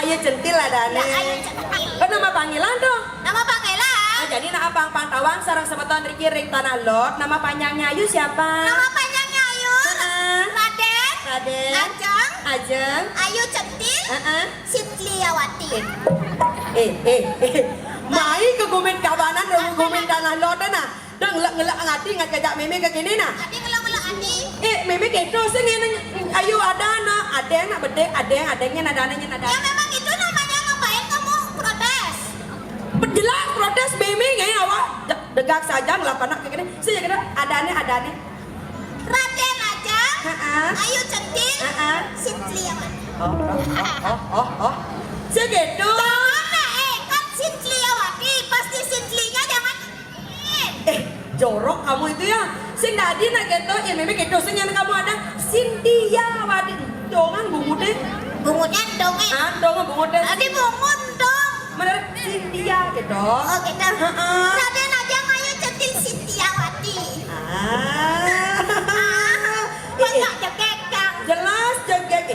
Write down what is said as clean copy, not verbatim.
Ayu Centil ada nih. Ayu Centil. Nama panggilan dong. Nama panggilan. Jadi nak abang pantauan sarang sebeton Riki Ring Tanah Lot. Nama panjangnya Ayu siapa? Nama panjangnya Ayu. Raden. Raden. Ajeng. Ajeng. Ayu Centil. Sitliawati. Mai ke gumin kawanan dan gumin Tanah Lot nah. Dan ngelak ngati ngat kajak meme ke kini nah. Adi ngelak-ngelak Adi. Meme gitu sih Ayu ada nah. Adeng nak bedek adengnya nadananya nadana. Ya memang itu namanya, ngapain kamu protes? Jelas protes meme nggak awak degak saja ngelapan nak kayak gini. Saya kira adane. Raden Ajeng. Ayu Centil. Sitliawati. Oh. Segitu. Kan Sitliawati, pasti Sitlinya jangan. Jorok kamu itu ya. Sing tadi nak gitu, ya meme gitu sing yang kamu ada Sindiawati. Dongan bungut deh. Bungutnya dongeng. Dongan bungut deh. Adi bungut dong. Mana Sindia gitu. Oh gitu. Raden